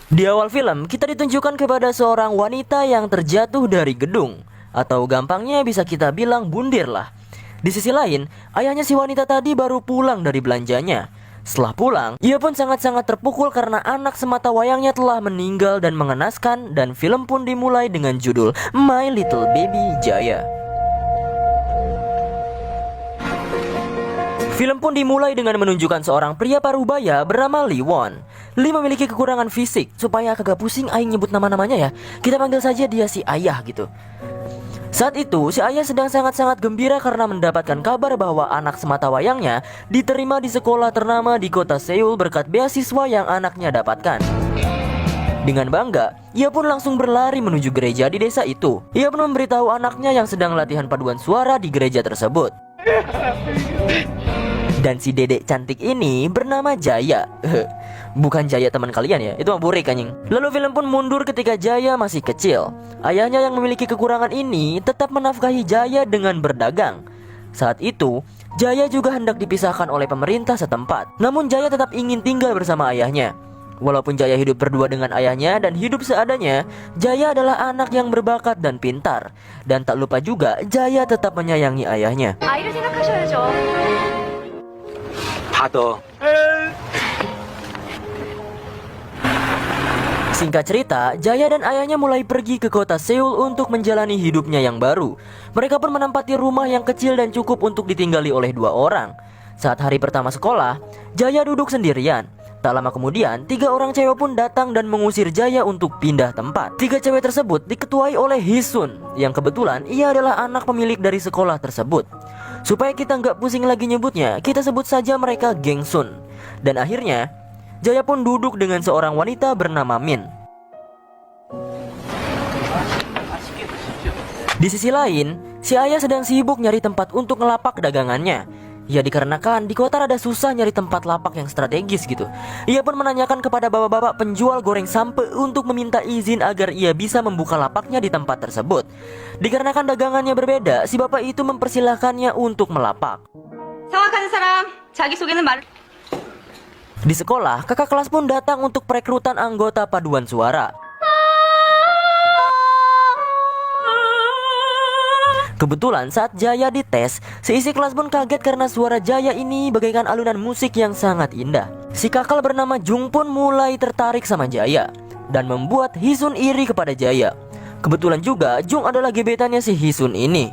Di awal film, kita ditunjukkan kepada seorang wanita yang terjatuh dari gedung, atau gampangnya bisa kita bilang bundir lah. Di sisi lain, ayahnya si wanita tadi baru pulang dari belanjanya. Setelah pulang, ia pun sangat-sangat terpukul karena anak semata wayangnya telah meninggal dan mengenaskan, dan film pun dimulai dengan judul My Little Baby Jaya. Film pun dimulai dengan menunjukkan seorang pria parubaya bernama Lee Won. Lee memiliki kekurangan fisik, supaya kagak pusing aing nyebut nama-namanya ya. Kita panggil saja dia si ayah gitu. Saat itu, si ayah sedang sangat-sangat gembira karena mendapatkan kabar bahwa anak semata wayangnya diterima di sekolah ternama di kota Seoul berkat beasiswa yang anaknya dapatkan. Dengan bangga, ia pun langsung berlari menuju gereja di desa itu. Ia pun memberitahu anaknya yang sedang latihan paduan suara di gereja tersebut. Dan si dedek cantik ini bernama Jaya. Bukan Jaya teman kalian ya, itu mah burik anjing. Lalu film pun mundur ketika Jaya masih kecil. Ayahnya yang memiliki kekurangan ini tetap menafkahi Jaya dengan berdagang. Saat itu, Jaya juga hendak dipisahkan oleh pemerintah setempat. Namun Jaya tetap ingin tinggal bersama ayahnya. Walaupun Jaya hidup berdua dengan ayahnya dan hidup seadanya, Jaya adalah anak yang berbakat dan pintar. Dan tak lupa juga, Jaya tetap menyayangi ayahnya. 아이를 생각하셔야죠. 받아. Singkat cerita, Jaya dan ayahnya mulai pergi ke kota Seoul untuk menjalani hidupnya yang baru. Mereka pun menempati rumah yang kecil dan cukup untuk ditinggali oleh 2 orang. Saat hari pertama sekolah, Jaya duduk sendirian. Tak lama kemudian, 3 orang cewek pun datang dan mengusir Jaya untuk pindah tempat. 3 cewek tersebut diketuai oleh Hisun, yang kebetulan ia adalah anak pemilik dari sekolah tersebut. Supaya kita nggak pusing lagi nyebutnya, kita sebut saja mereka Geng Sun. Dan akhirnya, Jaya pun duduk dengan seorang wanita bernama Min. Di sisi lain, si ayah sedang sibuk nyari tempat untuk ngelapak dagangannya. Ya dikarenakan di kota rada susah nyari tempat lapak yang strategis gitu. Ia pun menanyakan kepada bapak-bapak penjual goreng sampe untuk meminta izin agar ia bisa membuka lapaknya di tempat tersebut. Dikarenakan dagangannya berbeda, si bapak itu mempersilahkannya untuk melapak. 성악하는 사람 자기소개는 말. Di sekolah, kakak kelas pun datang untuk perekrutan anggota paduan suara. Kebetulan saat Jaya dites, seisi kelas pun kaget karena suara Jaya ini bagaikan alunan musik yang sangat indah. Si kakak bernama Jung pun mulai tertarik sama Jaya dan membuat Hisun iri kepada Jaya. Kebetulan juga Jung adalah gebetannya si Hisun ini.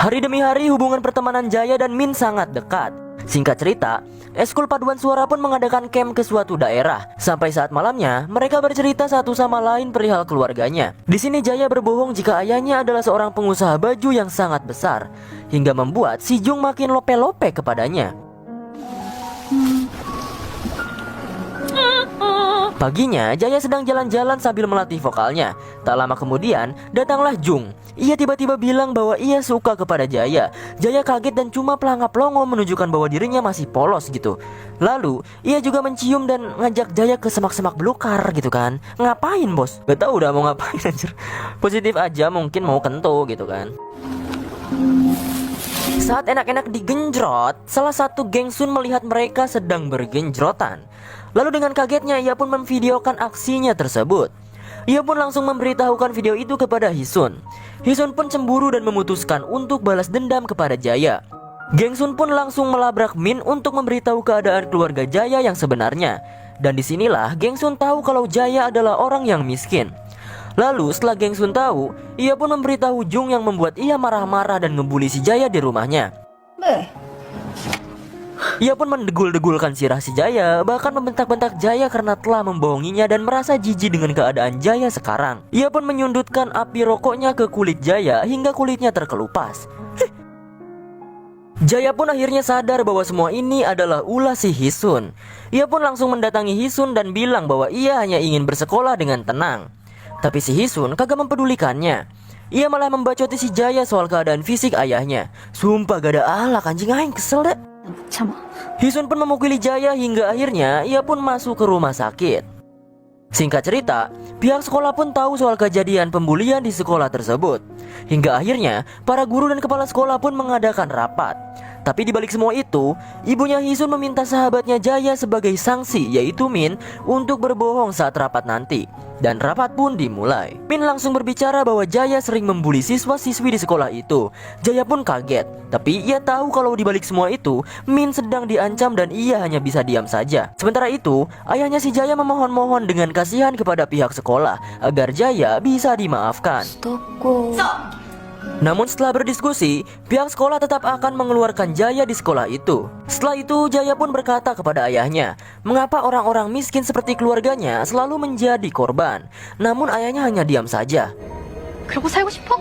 Hari demi hari hubungan pertemanan Jaya dan Min sangat dekat. Singkat cerita, eskul paduan suara pun mengadakan camp ke suatu daerah. Sampai saat malamnya, mereka bercerita satu sama lain perihal keluarganya. Di sini Jaya berbohong jika ayahnya adalah seorang pengusaha baju yang sangat besar, hingga membuat si Jung makin lope-lope kepadanya. Paginya, Jaya sedang jalan-jalan sambil melatih vokalnya. Tak lama kemudian, datanglah Jung. Ia tiba-tiba bilang bahwa ia suka kepada Jaya. Jaya kaget dan cuma pelangap-longo menunjukkan bahwa dirinya masih polos gitu. Lalu, ia juga mencium dan ngajak Jaya ke semak-semak belukar gitu kan. Ngapain bos? Gak tau udah mau ngapain anjir. Positif aja mungkin mau kento gitu kan. Saat enak-enak digenjrot, salah satu Geng Sun melihat mereka sedang bergenjrotan. Lalu dengan kagetnya ia pun memvideokan aksinya tersebut. Ia pun langsung memberitahukan video itu kepada Hisun. Hisun pun cemburu dan memutuskan untuk balas dendam kepada Jaya. Geng Sun pun langsung melabrak Min untuk memberitahu keadaan keluarga Jaya yang sebenarnya. Dan disinilah Geng Sun tahu kalau Jaya adalah orang yang miskin. Lalu setelah Geng Sun tahu, ia pun memberitahu Jung yang membuat ia marah-marah dan ngebully si Jaya di rumahnya. Ia pun mendegul-degulkan sirah si Jaya, bahkan membentak-bentak Jaya karena telah membohonginya dan merasa jijik dengan keadaan Jaya sekarang. Ia pun menyundutkan api rokoknya ke kulit Jaya hingga kulitnya terkelupas. Jaya pun akhirnya sadar bahwa semua ini adalah ulah si Hisun. Ia pun langsung mendatangi Hisun dan bilang bahwa ia hanya ingin bersekolah dengan tenang. Tapi si Hisun kagak mempedulikannya. Ia malah membacoti si Jaya soal keadaan fisik ayahnya. Sumpah gak ada alak anjing, aing kesel deh. Hisun pun memukuli Jaya hingga akhirnya ia pun masuk ke rumah sakit. Singkat cerita, pihak sekolah pun tahu soal kejadian pembulian di sekolah tersebut. Hingga akhirnya para guru dan kepala sekolah pun mengadakan rapat. Tapi di balik semua itu, ibunya Hisun meminta sahabatnya Jaya sebagai sanksi, yaitu Min, untuk berbohong saat rapat nanti. Dan rapat pun dimulai. Min langsung berbicara bahwa Jaya sering membuli siswa-siswi di sekolah itu. Jaya pun kaget, tapi ia tahu kalau di balik semua itu, Min sedang diancam dan ia hanya bisa diam saja. Sementara itu, ayahnya si Jaya memohon-mohon dengan kasihan kepada pihak sekolah agar Jaya bisa dimaafkan. Namun setelah berdiskusi, pihak sekolah tetap akan mengeluarkan Jaya di sekolah itu. Setelah itu, Jaya pun berkata kepada ayahnya, mengapa orang-orang miskin seperti keluarganya selalu menjadi korban. Namun ayahnya hanya diam saja. 그러고 살고 싶어?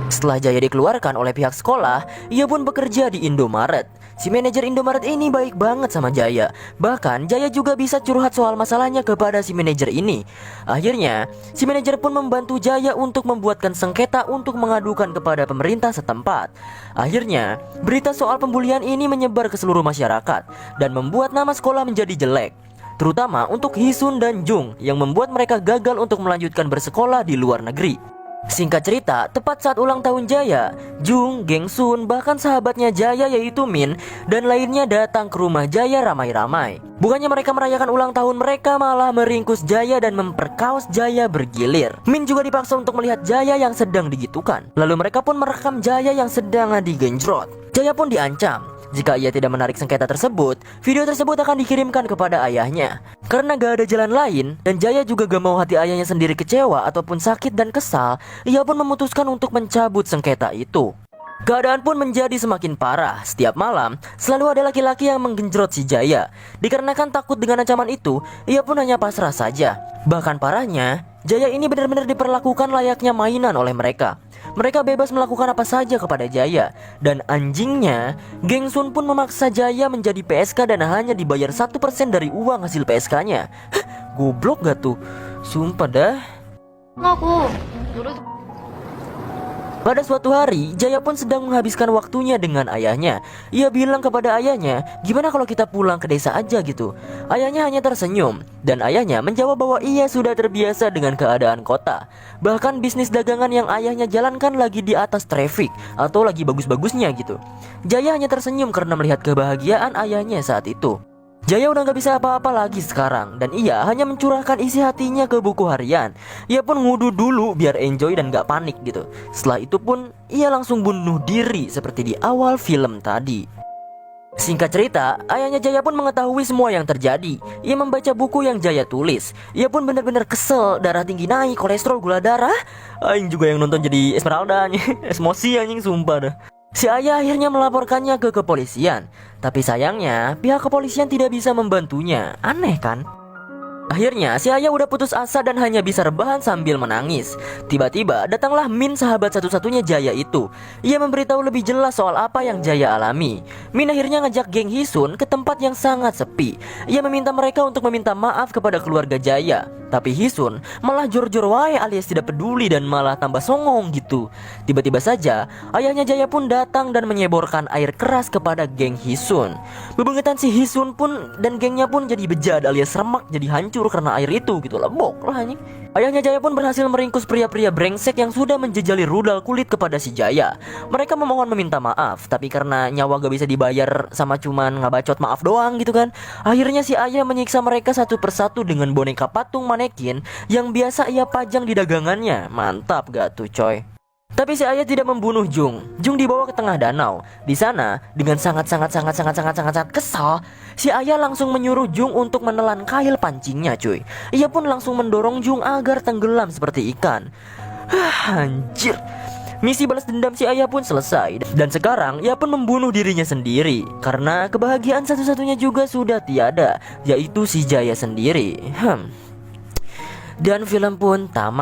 Setelah Jaya dikeluarkan oleh pihak sekolah, ia pun bekerja di Indomaret. Si manajer Indomaret ini baik banget sama Jaya. Bahkan Jaya juga bisa curhat soal masalahnya kepada si manajer ini. Akhirnya, si manajer pun membantu Jaya untuk membuatkan sengketa untuk mengadukan kepada pemerintah setempat. Akhirnya, berita soal pembulian ini menyebar ke seluruh masyarakat dan membuat nama sekolah menjadi jelek, terutama untuk Hisun dan Jung yang membuat mereka gagal untuk melanjutkan bersekolah di luar negeri. Singkat cerita, tepat saat ulang tahun Jaya, Jung, Gengsun, bahkan sahabatnya Jaya yaitu Min dan lainnya datang ke rumah Jaya ramai-ramai. Bukannya mereka merayakan ulang tahun, mereka malah meringkus Jaya dan memperkaos Jaya bergilir. Min juga dipaksa untuk melihat Jaya yang sedang digitukan. Lalu mereka pun merekam Jaya yang sedang digenjrot. Jaya pun diancam, jika ia tidak menarik sengketa tersebut, video tersebut akan dikirimkan kepada ayahnya. Karena gak ada jalan lain, dan Jaya juga gak mau hati ayahnya sendiri kecewa ataupun sakit dan kesal, ia pun memutuskan untuk mencabut sengketa itu. Keadaan pun menjadi semakin parah. Setiap malam, selalu ada laki-laki yang menggenjrot si Jaya. Dikarenakan takut dengan ancaman itu, ia pun hanya pasrah saja. Bahkan parahnya, Jaya ini benar-benar diperlakukan layaknya mainan oleh mereka. Mereka bebas melakukan apa saja kepada Jaya. Dan anjingnya, Gengsun pun memaksa Jaya menjadi PSK dan hanya dibayar 1% dari uang hasil PSK-nya. Goblok gak tuh? Sumpah dah. 하고 노래 Pada suatu hari, Jaya pun sedang menghabiskan waktunya dengan ayahnya. Ia bilang kepada ayahnya, gimana kalau kita pulang ke desa aja gitu. Ayahnya hanya tersenyum, dan ayahnya menjawab bahwa ia sudah terbiasa dengan keadaan kota. Bahkan bisnis dagangan yang ayahnya jalankan lagi di atas traffic, atau lagi bagus-bagusnya gitu. Jaya hanya tersenyum karena melihat kebahagiaan ayahnya saat itu. Jaya udah gak bisa apa-apa lagi sekarang, dan ia hanya mencurahkan isi hatinya ke buku harian. Ia pun ngudu dulu biar enjoy dan gak panik gitu. Setelah itu pun ia langsung bunuh diri seperti di awal film tadi. Singkat cerita, ayahnya Jaya pun mengetahui semua yang terjadi. Ia membaca buku yang Jaya tulis. Ia pun benar-benar kesel, darah tinggi naik, kolesterol, gula darah. Aing juga yang nonton jadi Esmeralda anjing. Emosi anjing sumpah dah. Si ayah akhirnya melaporkannya ke kepolisian. Tapi sayangnya pihak kepolisian tidak bisa membantunya. Aneh kan? Akhirnya si ayah udah putus asa dan hanya bisa rebahan sambil menangis. Tiba-tiba datanglah Min, sahabat satu-satunya Jaya itu. Ia memberitahu lebih jelas soal apa yang Jaya alami. Min akhirnya ngajak geng Hisun ke tempat yang sangat sepi. Ia meminta mereka untuk meminta maaf kepada keluarga Jaya. Tapi Hisun malah jor-jor wae alias tidak peduli dan malah tambah songong gitu. Tiba-tiba saja ayahnya Jaya pun datang dan menyeborkan air keras kepada geng Hisun. Bebengetan si Hisun pun dan gengnya pun jadi bejat alias remak, jadi hancur karena air itu gitu, lebok lah anjing. Ayahnya Jaya pun berhasil meringkus pria-pria brengsek yang sudah menjejali rudal kulit kepada si Jaya. Mereka memohon meminta maaf, tapi karena nyawa gak bisa dibayar sama cuman ngabacot maaf doang gitu kan. Akhirnya si ayah menyiksa mereka satu persatu dengan boneka patung manekin yang biasa ia pajang di dagangannya. Mantap gak tuh coy. Tapi si ayah tidak membunuh Jung. Jung dibawa ke tengah danau. Di sana, dengan sangat kesal, si ayah langsung menyuruh Jung untuk menelan kail pancingnya cuy. Ia pun langsung mendorong Jung agar tenggelam seperti ikan. Anjir. Misi balas dendam si ayah pun selesai. Dan sekarang ia pun membunuh dirinya sendiri. Karena kebahagiaan satu-satunya juga sudah tiada, yaitu si Jaya sendiri. Dan film pun tamat.